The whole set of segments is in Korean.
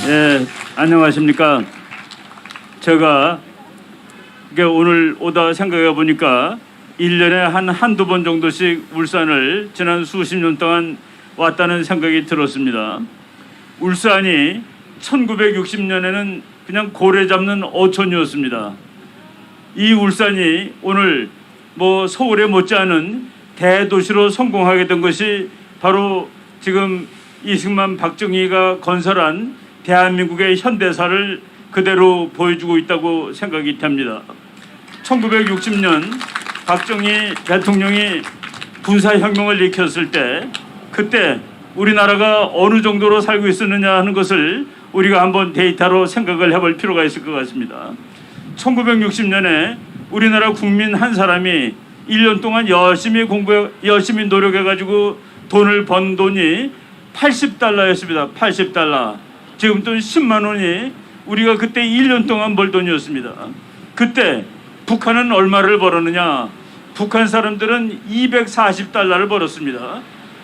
예, 안녕하십니까. 제가 오늘 오다 생각해 보니까 1년에 한두 번 정도씩 울산을 지난 수십 년 동안 왔다는 생각이 들었습니다. 울산이 1960년에는 그냥 고래 잡는 어촌이었습니다. 이 울산이 오늘 서울에 못지않은 대도시로 성공하게 된 것이 바로 지금 이승만 박정희가 건설한 대한민국의 현대사를 그대로 보여주고 있다고 생각이 됩니다. 1960년 박정희 대통령이 군사혁명을 일으켰을 때 그때 우리나라가 어느 정도로 살고 있었느냐 하는 것을 우리가 한번 데이터로 생각을 해볼 필요가 있을 것 같습니다. 1960년에 우리나라 국민 한 사람이 1년 동안 열심히 노력해가지고 돈을 번 돈이 80달러였습니다. 80달러. 지금 또 10만 원이 우리가 그때 1년 동안 벌 돈이었습니다. 그때 북한은 얼마를 벌었느냐? 북한 사람들은 240달러를 벌었습니다.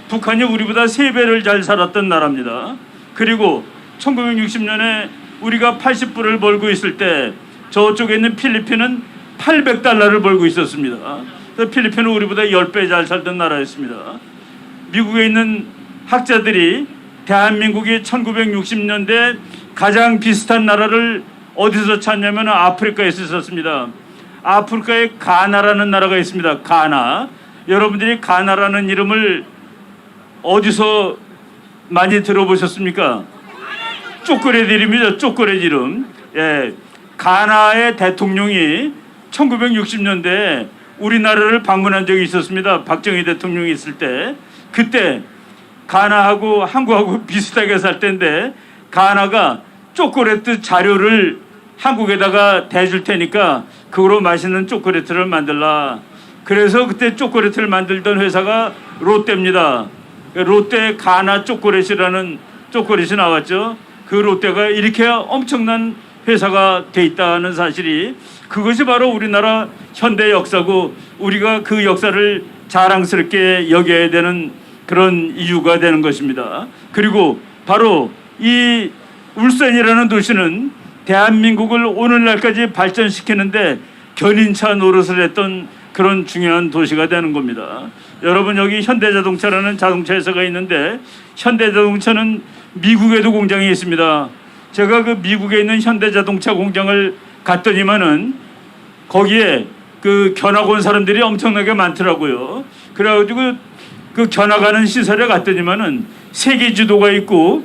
북한이 우리보다 3배를 잘 살았던 나라입니다. 그리고 1960년에 우리가 80불을 벌고 있을 때 저쪽에 있는 필리핀은 800달러를 벌고 있었습니다. 필리핀은 우리보다 10배 잘 살던 나라였습니다. 미국에 있는 학자들이 대한민국이 1960년대 가장 비슷한 나라를 어디서 찾냐면 아프리카에서 있었습니다. 아프리카에 가나라는 나라가 있습니다. 가나. 여러분들이 가나라는 이름을 어디서 많이 들어보셨습니까? 쪼꼬레 이름이죠. 쪼꼬레 이름. 예. 가나의 대통령이 1960년대에 우리나라를 방문한 적이 있었습니다. 박정희 대통령이 있을 때. 그때 가나하고 한국하고 비슷하게 살 때인데 가나가 초콜릿 자료를 한국에다가 대줄 테니까 그거로 맛있는 초콜릿을 만들라. 그래서 그때 초콜릿을 만들던 회사가 롯데입니다. 롯데 가나 초콜릿이라는 초콜릿이 나왔죠. 그 롯데가 이렇게 엄청난 회사가 돼 있다는 사실이 그것이 바로 우리나라 현대 역사고 우리가 그 역사를 자랑스럽게 여겨야 되는 그런 이유가 되는 것입니다. 그리고 바로 이 울산이라는 도시는 대한민국을 오늘날까지 발전시키는데 견인차 노릇을 했던 그런 중요한 도시가 되는 겁니다. 여러분 여기 현대자동차라는 자동차 회사가 있는데 현대자동차는 미국에도 공장이 있습니다. 제가 그 미국에 있는 현대자동차 공장을 갔더니만은 거기에 그 견학 온 사람들이 엄청나게 많더라고요. 그래가지고 그 견학하는 시설에 갔더니만은 세계 지도가 있고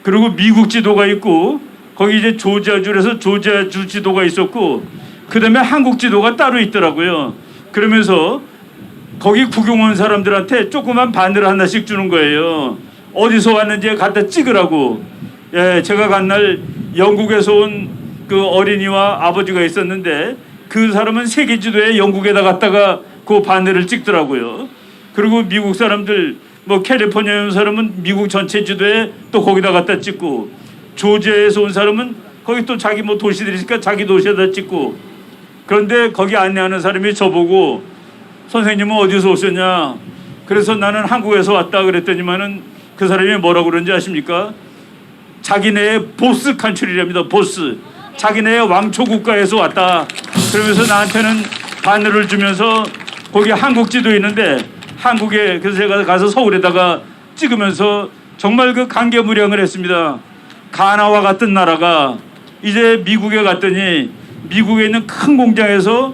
그리고 미국 지도가 있고 거기 이제 조지아주에서 조지아주 지도가 있었고 그 다음에 한국 지도가 따로 있더라고요. 그러면서 거기 구경 온 사람들한테 조그만 바늘 하나씩 주는 거예요. 어디서 왔는지 갖다 찍으라고. 예, 제가 간 날 영국에서 온 그 어린이와 아버지가 있었는데 그 사람은 세계 지도에 영국에다 갖다가 그 바늘을 찍더라고요. 그리고 미국 사람들 캘리포니아에 온 사람은 미국 전체 지도에 또 거기다 갖다 찍고 조지아에서 온 사람은 거기 또 자기 도시들이 있으니까 자기 도시에다 찍고 그런데 거기 안내하는 사람이 저보고 선생님은 어디서 오셨냐? 그래서 나는 한국에서 왔다 그랬더니만은 그 사람이 뭐라고 그런지 아십니까? 자기네의 보스 칸츄리랍니다. 보스. 자기네의 왕초 국가에서 왔다. 그러면서 나한테는 바늘을 주면서 거기 한국 지도 있는데 한국에 그래서 제가 가서 서울에다가 찍으면서 정말 그 감개무량을 했습니다. 가나와 같은 나라가 이제 미국에 갔더니 미국에 있는 큰 공장에서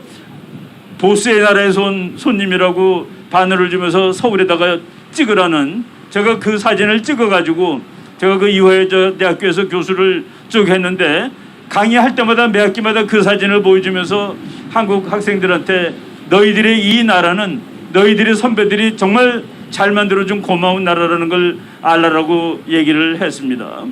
보스의 나라에서 온 손님이라고 바늘을 주면서 서울에다가 찍으라는 제가 그 사진을 찍어가지고 제가 그 이화여자 대학교에서 교수를 쭉 했는데 강의할 때마다 매 학기마다 그 사진을 보여주면서 한국 학생들한테 너희들의 이 나라는 너희들의 선배들이 정말 잘 만들어준 고마운 나라라는 걸 알라라고 얘기를 했습니다.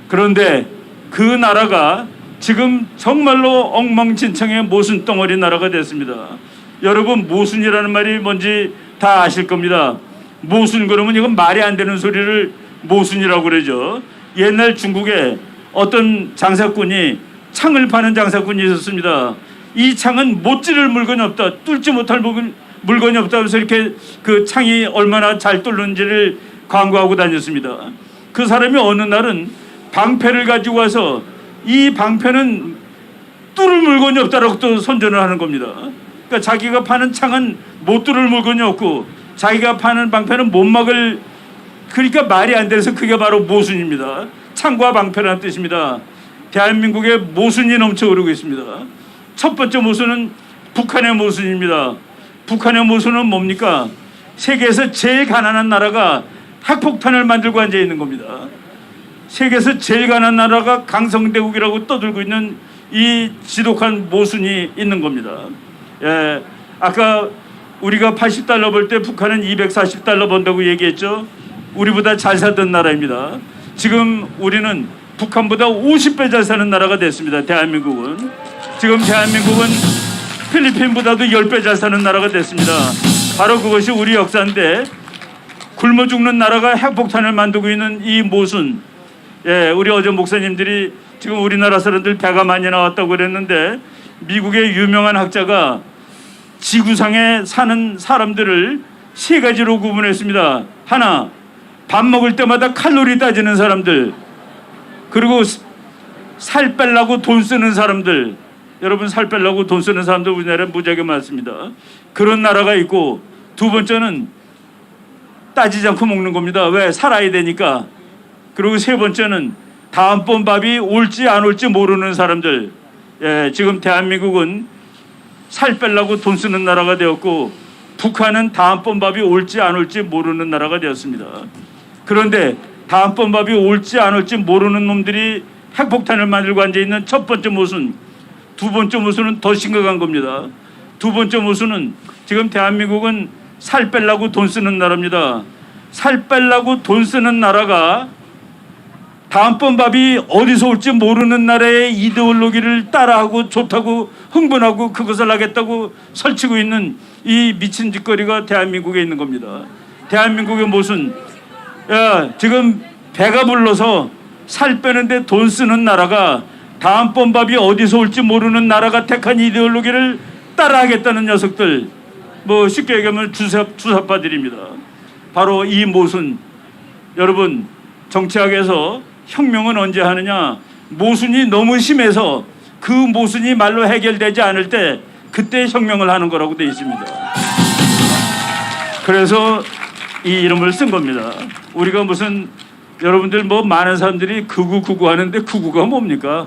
그런데 그 나라가 지금 정말로 엉망진창의 모순덩어리 나라가 됐습니다. 여러분 모순이라는 말이 뭔지 다 아실 겁니다. 모순 그러면 이건 말이 안 되는 소리를 모순이라고 그러죠. 옛날 중국에 어떤 장사꾼이 창을 파는 장사꾼이 있었습니다. 이 창은 못 찌를 물건이 없다. 뚫지 못할 물건이 없다면서 이렇게 그 창이 얼마나 잘 뚫는지를 광고하고 다녔습니다. 그 사람이 어느 날은 방패를 가지고 와서 이 방패는 뚫을 물건이 없다라고 또 선전을 하는 겁니다. 그러니까 자기가 파는 창은 못 뚫을 물건이 없고 자기가 파는 방패는 못 막을, 그러니까 말이 안 돼서 그게 바로 모순입니다. 창과 방패라는 뜻입니다. 대한민국에 모순이 넘쳐 오르고 있습니다. 첫 번째 모순은 북한의 모순입니다. 북한의 모순은 뭡니까? 세계에서 제일 가난한 나라가 핵폭탄을 만들고 앉아 있는 겁니다. 세계에서 제일 가난한 나라가 강성대국이라고 떠들고 있는 이 지독한 모순이 있는 겁니다. 예, 아까 우리가 80달러 벌 때 북한은 240달러 번다고 얘기했죠. 우리보다 잘 살던 나라입니다. 지금 우리는 북한보다 50배 잘 사는 나라가 됐습니다. 대한민국은. 지금 대한민국은 필리핀보다도 10배 잘 사는 나라가 됐습니다. 바로 그것이 우리 역사인데, 굶어 죽는 나라가 핵폭탄을 만들고 있는 이 모순. 예, 우리 어제 목사님들이 지금 우리나라 사람들 배가 많이 나왔다고 그랬는데, 미국의 유명한 학자가 지구상에 사는 사람들을 세 가지로 구분했습니다. 하나, 밥 먹을 때마다 칼로리 따지는 사람들, 그리고 살 빼려고 돈 쓰는 사람들. 여러분, 살 빼려고 돈 쓰는 사람들 우리나라에 무지하게 많습니다. 그런 나라가 있고, 두 번째는 따지지 않고 먹는 겁니다. 왜? 살아야 되니까. 그리고 세 번째는 다음번 밥이 올지 안 올지 모르는 사람들. 예, 지금 대한민국은 살 빼려고 돈 쓰는 나라가 되었고, 북한은 다음번 밥이 올지 안 올지 모르는 나라가 되었습니다. 그런데 다음번 밥이 올지 안 올지 모르는 놈들이 핵폭탄을 만들고 앉아있는 첫 번째 모순. 두 번째 모순은 더 심각한 겁니다. 두 번째 모순은 지금 대한민국은 살 빼려고 돈 쓰는 나라입니다. 살 빼려고 돈 쓰는 나라가 다음번 밥이 어디서 올지 모르는 나라의 이데올로기를 따라하고 좋다고 흥분하고 그것을 하겠다고 설치고 있는 이 미친 짓거리가 대한민국에 있는 겁니다. 대한민국의 모순. 야, 지금 배가 불러서 살 빼는데 돈 쓰는 나라가 다음번 밥이 어디서 올지 모르는 나라가 택한 이데올로기를 따라하겠다는 녀석들, 뭐 쉽게 얘기하면 주사파들입니다. 바로 이 모순. 여러분, 정치학에서 혁명은 언제 하느냐? 모순이 너무 심해서 그 모순이 말로 해결되지 않을 때 그때 혁명을 하는 거라고 되어 있습니다. 그래서 이 이름을 쓴 겁니다. 우리가 무슨, 여러분들 뭐 많은 사람들이 극우 하는데 극우가 뭡니까?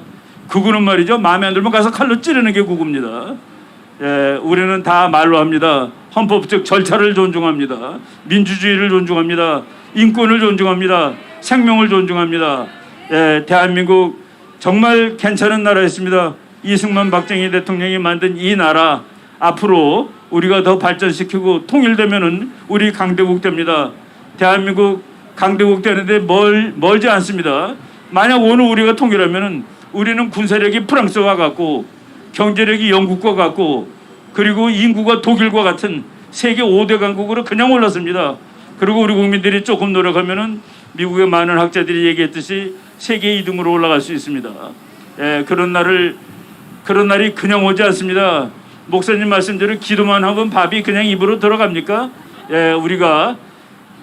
극우는 말이죠, 마음에 안 들면 가서 칼로 찌르는 게 극우입니다. 예, 우리는 다 말로 합니다. 헌법적 절차를 존중합니다. 민주주의를 존중합니다. 인권을 존중합니다. 생명을 존중합니다. 예, 대한민국 정말 괜찮은 나라였습니다. 이승만 박정희 대통령이 만든 이 나라, 앞으로 우리가 더 발전시키고 통일되면은 우리 강대국 됩니다. 대한민국 강대국 되는데 멀지 않습니다. 만약 오늘 우리가 통일하면은 우리는 군사력이 프랑스와 같고 경제력이 영국과 같고 그리고 인구가 독일과 같은 세계 5대 강국으로 그냥 올랐습니다. 그리고 우리 국민들이 조금 노력하면은 미국의 많은 학자들이 얘기했듯이 세계 2등으로 올라갈 수 있습니다. 예, 그런 날이 그냥 오지 않습니다. 목사님 말씀대로 기도만 하면 밥이 그냥 입으로 들어갑니까? 예, 우리가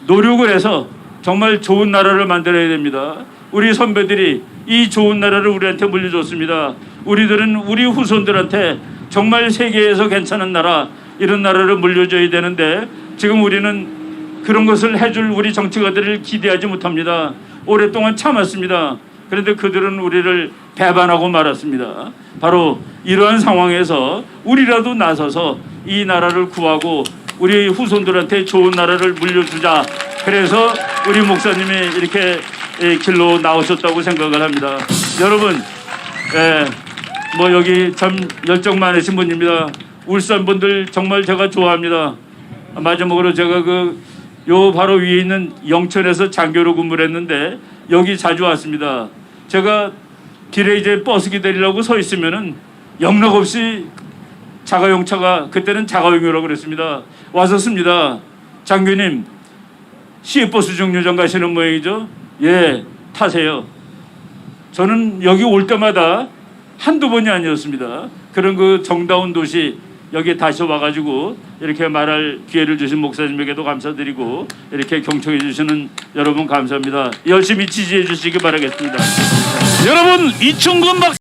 노력을 해서 정말 좋은 나라를 만들어야 됩니다. 우리 선배들이 이 좋은 나라를 우리한테 물려줬습니다. 우리들은 우리 후손들한테 정말 세계에서 괜찮은 나라, 이런 나라를 물려줘야 되는데 지금 우리는 그런 것을 해줄 우리 정치가들을 기대하지 못합니다. 오랫동안 참았습니다. 그런데 그들은 우리를 배반하고 말았습니다. 바로 이러한 상황에서 우리라도 나서서 이 나라를 구하고 우리 후손들한테 좋은 나라를 물려주자. 그래서 우리 목사님이 이렇게 길로 나오셨다고 생각을 합니다. 여러분, 뭐 여기 참 열정 많으신 분입니다. 울산 분들 정말 제가 좋아합니다. 마지막으로 제가 요 바로 위에 있는 영천에서 장교로 근무를 했는데 여기 자주 왔습니다. 제가 길에 이제 버스 기다리려고 서 있으면은 영락없이 자가용차가, 그때는 자가용이라고 그랬습니다, 와서 씁니다. 장교님, 시외버스 정류장 가시는 모양이죠? 예, 타세요. 저는 여기 올 때마다 한두 번이 아니었습니다. 그런 그 정다운 도시, 여기 다시 와가지고 이렇게 말할 기회를 주신 목사님에게도 감사드리고 이렇게 경청해 주시는 여러분 감사합니다. 열심히 지지해 주시기 바라겠습니다. 여러분 이충근 박사